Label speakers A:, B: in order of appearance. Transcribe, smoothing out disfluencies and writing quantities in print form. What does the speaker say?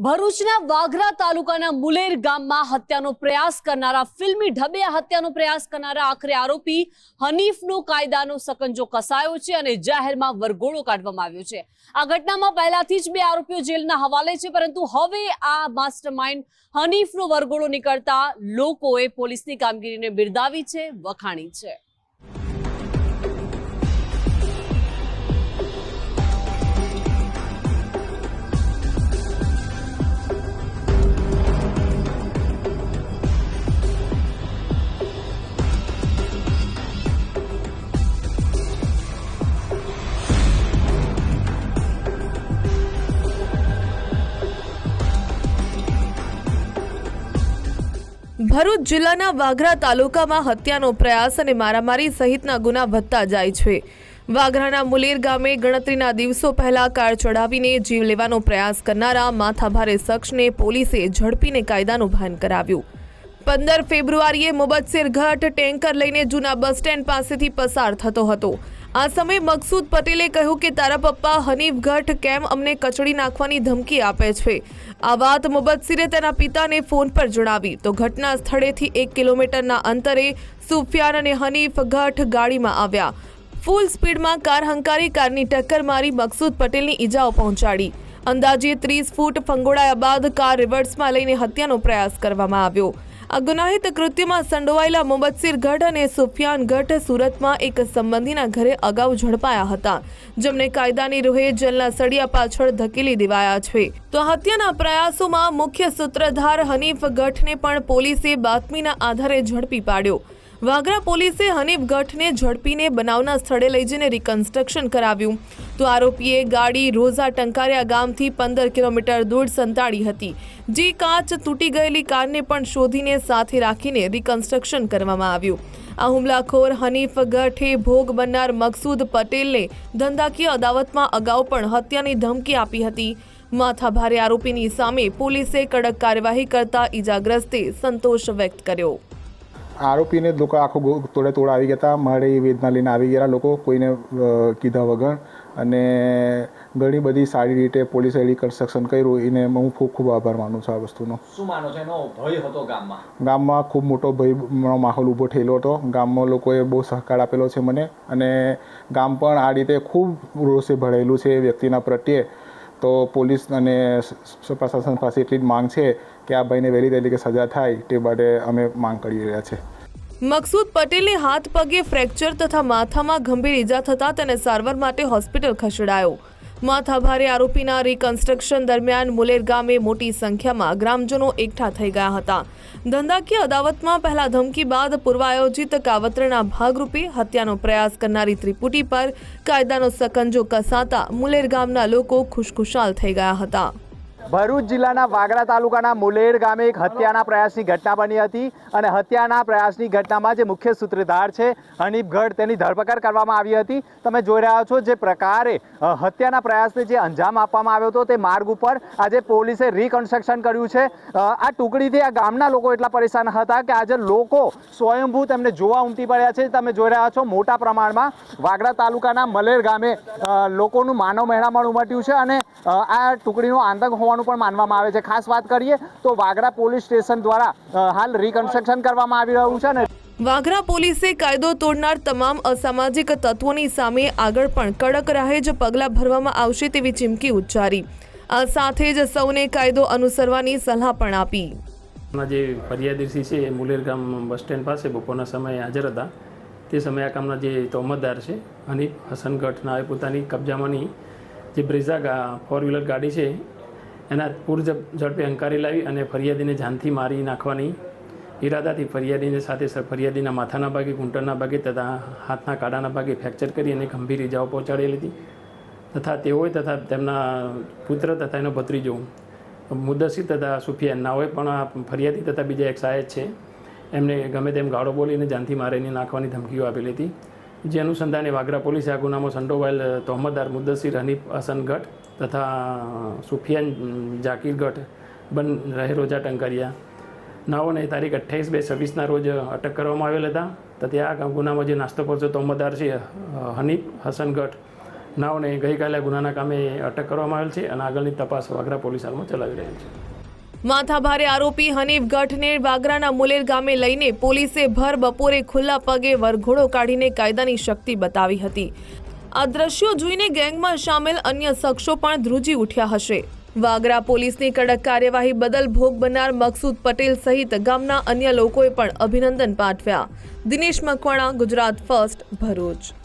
A: ભરૂચના વાઘરા તાલુકાના મુલેર ગામમાં હત્યાનો પ્રયાસ કરનારા ફિલ્મી ઢબે હત્યાનો પ્રયાસ કરનારા આખરે આરોપી હનીફનો કાયદાનો સકંજો કસાયો છે અને જાહેરમાં વરઘોડો કાઢવામાં આવ્યો છે। આ ઘટનામાં પહેલાથી જ બે આરોપીઓ જેલના હવાલે છે, પરંતુ હવે આ માસ્ટરમાઇન્ડ હનીફનો વરઘોડો નીકળતા લોકોએ પોલીસની કામગીરીને બિરદાવી છે, વખાણી છે।
B: ભરૂચ જિલ્લાના વાઘરા તાલુકામાં હત્યાનો પ્રયાસ અને મારામારી સહિતના ગુના વધતા જાય છે। વાઘરાના મુલેર ગામે ગણતરીના દિવસો પહેલા કાર ચડાવીને જીવ લેવાનો પ્રયાસ કરનારા માથાભારે શખ્સને પોલીસે ઝડપીને કાયદાનું ભાન કરાવ્યું। 15 ફેબ્રુઆરીએ મુબસ્સીર ગઢ ટેન્કર લઈને જૂના બસ સ્ટેન્ડ પાસેથી પસાર થતો હતો। આ સમયે મકસૂદ પટેલે કહ્યું કે તારા પપ્પા હનીફ ગઢ કેમ અમને કચડી નાખવાની ધમકી આપે છે। આ વાત મુબસ્સીરે તેના પિતાને ફોન પર જણાવી તો ઘટના સ્થળેથી 1 કિલોમીટરના અંતરે સુફિયાન અને હનીફ ગઢ ગાડીમાં આવ્યા। ફૂલ સ્પીડમાં કાર હંકારી કારની ટક્કર મારી મકસૂદ પટેલની ઈજાઓ પહોંચાડી। અંદાજે 30 ફૂટ ફંગોળાયા બાદ કાર રિવર્સમાં લઈને હત્યાનો પ્રયાસ કરવામાં આવ્યો। આ ગુનાહિત કૃત્યમાં સંડોવાયેલા મુબસ્સીર ગઢ અને સુફિયાન ગઢ સુરતમાં એક સંબંધીના ઘરે અગાઉ ઝડપાયા હતા, જેમને કાયદાની રૂહે જેલના સળિયા પાછળ ધકેલી દેવાયા છે। તો હત્યાના પ્રયાસોમાં મુખ્ય સૂત્રધાર હનીફ ગઢને પણ પોલીસે બાતમીના આધારે ઝડપી પાડ્યો। વાઘરા પોલીસે હનીફ ગઢને ઝડપીને બનાવના સ્થળે લઈ જઈને રિકન્સ્ટ્રક્શન કરાવ્યું તો આરોપીએ ગાડી રોઝા ટંકારિયા ગામથી 15 કિલોમીટર દૂર સંતાડી હતી, જે કાચ તૂટી ગયેલી કારને પણ શોધીને સાથે રાખીને રિકન્સ્ટ્રક્શન કરવામાં આવ્યું। આ હુમલાખોર હનીફ ગઢે ભોગ બનનાર મકસૂદ પટેલને ધંધાકીય અદાવતમાં અગાઉ પણ હત્યાની ધમકી આપી હતી। માથાભારે આરોપીની સામે પોલીસે કડક કાર્યવાહી કરતા ઈજાગ્રસ્તે સંતોષ વ્યક્ત કર્યો।
C: આરોપીને લોકો આખો તોડે તોડ આવી ગયા હતા। મારી વેદના લઈને આવી ગયા લોકો, કોઈને કીધા વગર, અને ઘણી બધી સારી રીતે પોલીસે રિકન્સ્ટ્રક્શન કર્યું। એને હું ખૂબ ખૂબ આભાર માનું છું આ વસ્તુનો।
D: શું માનો છો એનો ભય હતો
C: ગામમાં ખૂબ મોટો ભયનો માહોલ ઊભો થયેલો હતો। ગામમાં લોકોએ બહુ સહકાર આપેલો છે મને, અને ગામ પણ આ રીતે ખૂબ રોષે ભળેલું છે એ વ્યક્તિના પ્રત્યે। તો પોલીસ અને પ્રશાસન પાસે એટલી જ માંગ છે કે આ ભાઈને વહેલી તરીકે સજા થાય તે માટે અમે માંગ કરી રહ્યા છીએ।
B: મકસૂદ પટેલને હાથ પગે ફ્રેક્ચર તથા માથામાં ગંભીર ઈજા થતા તેને સારવાર માટે હોસ્પિટલ ખસેડાયો। માથાભારે આરોપીના રિકન્સ્ટ્રક્શન દરમિયાન મુલેર ગામે મોટી સંખ્યામાં ગ્રામજનો એકઠા થઈ ગયા હતા। ધંધાકીય અદાવતમાં પહેલા ધમકી બાદ પૂર્વ આયોજિત કાવતરાના ભાગરૂપે હત્યાનો પ્રયાસ કરનારી ત્રિપુટી પર કાયદાનો સકંજો કસાતા મુલેર ગામના લોકો ખુશખુશાલ થઈ ગયા હતા।
D: ભરૂચ જિલ્લાના વાગરા તાલુકાના મુલેર ગામે એક હત્યાના પ્રયાસની ઘટના બની હતી, અને હત્યાના પ્રયાસની ઘટનામાં જે મુખ્ય સૂત્રધાર છે હનીફ ગઢ, તેની ધરપકડ કરવામાં આવી હતી। તમે જોઈ રહ્યા છો જે પ્રકારે હત્યાના પ્રયાસને જે અંજામ આપવામાં આવ્યો હતો તે માર્ગ ઉપર આજે પોલીસે રિકન્સ્ટ્રક્શન કર્યું છે। આ ટુકડીથી આ ગામના લોકો એટલા પરેશાન હતા કે આજે લોકો સ્વયંભૂ તેમને જોવા ઉમટી પડ્યા છે। તમે જોઈ રહ્યા છો મોટા પ્રમાણમાં વાગરા તાલુકાના મુલેર ગામે લોકોનું માનવ મહેરામણ ઉમટ્યું છે, અને આ ટુકડીનો આતંક હોવાનું પણ માનવામાં આવે છે। ખાસ વાત કરીએ તો વાગરા પોલીસ સ્ટેશન દ્વારા હાલ રિકન્સ્ટ્રક્શન કરવામાં આવી રહ્યું છે ને
B: વાઘરા પોલીસે કાયદો તોડનાર તમામ અસામાજિક તત્વોની સામે આગળ પણ કડક રાહે જ પગલાં ભરવામાં આવશે તેવી ચીમકી ઉચ્ચારી। આ સાથે જ સૌને કાયદો અનુસરવાની સલાહ પણ આપી।
E: જે ફરિયાદી છે એ મુલેર ગામ બસ સ્ટેન્ડ પાસે બપોરના સમયે હાજર હતા। તે સમયે આ કામના જે તોહમતદાર છે હનીફ હસન ગઢના પોતાની કબજામાંની જે બ્રેઝા 4-વ્હીલર ગાડી છે એના પૂર ઝડપે હંકારી લાવી અને ફરિયાદીને જાનથી મારી નાખવાની ઈરાદાથી ફરિયાદીને સાથે ફરિયાદીના માથાના ભાગે, ઘૂંટણના ભાગે તથા હાથના કાડાના ભાગે ફ્રેક્ચર કરી અને ગંભીર ઈજાઓ પહોંચાડેલી હતી, તથા તેઓએ તથા તેમના પુત્ર તથા એનો ભત્રીજો મુદસ્સીર તથા સુફિયાન નાઓએ પણ આ ફરિયાદી તથા બીજા એક સાહેબ છે એમને ગમે તેમ ગાળો બોલીને જાનથી મારીને નાખવાની ધમકીઓ આપેલી હતી। જે અનુસંધાને વાગરા પોલીસે આ ગુનામાં સંડોવાયેલ તોહમતદાર મુદસ્સીર હનીફ હસન ગઢ તથા સુફિયાન જાકીર ગઢ રહે રોઝા ટંકારિયા નાઓને તારીખ 28/2/26ના રોજ અટક કરવામાં આવેલ હતા। તો ત્યાં ગુનામાં જે નાસ્તો પરચો તોહમતદાર છે હનીફ હસન ગઢ નાવને ગઈકાલે ગુનાના કામે અટક કરવામાં આવેલ છે અને આગળની તપાસ વાગરા પોલીસ હાલમાં ચલાવી રહેલ છે.
B: માથાભારે આરોપી હનીફ ગઢને વાગરાના મુલેર ગામે લઈને પોલીસે ભર બપોરે ખુલ્લા પગે વરઘોડો કાઢીને કાયદાની શક્તિ બતાવી હતી. આ દ્રશ્યો જોઈને ગેંગમાં સામેલ અન્ય શખ્સો પણ ધ્રુજી ઉઠ્યા હશે. વાગરા પોલીસની કડક કાર્યવાહી બદલ ભોગ બનનાર મકસૂદ પટેલ સહિત ગામના અન્ય લોકોએ પણ અભિનંદન પાઠવ્યા. દિનેશ મકવાણા, ગુજરાત ફર્સ્ટ, ભરૂચ.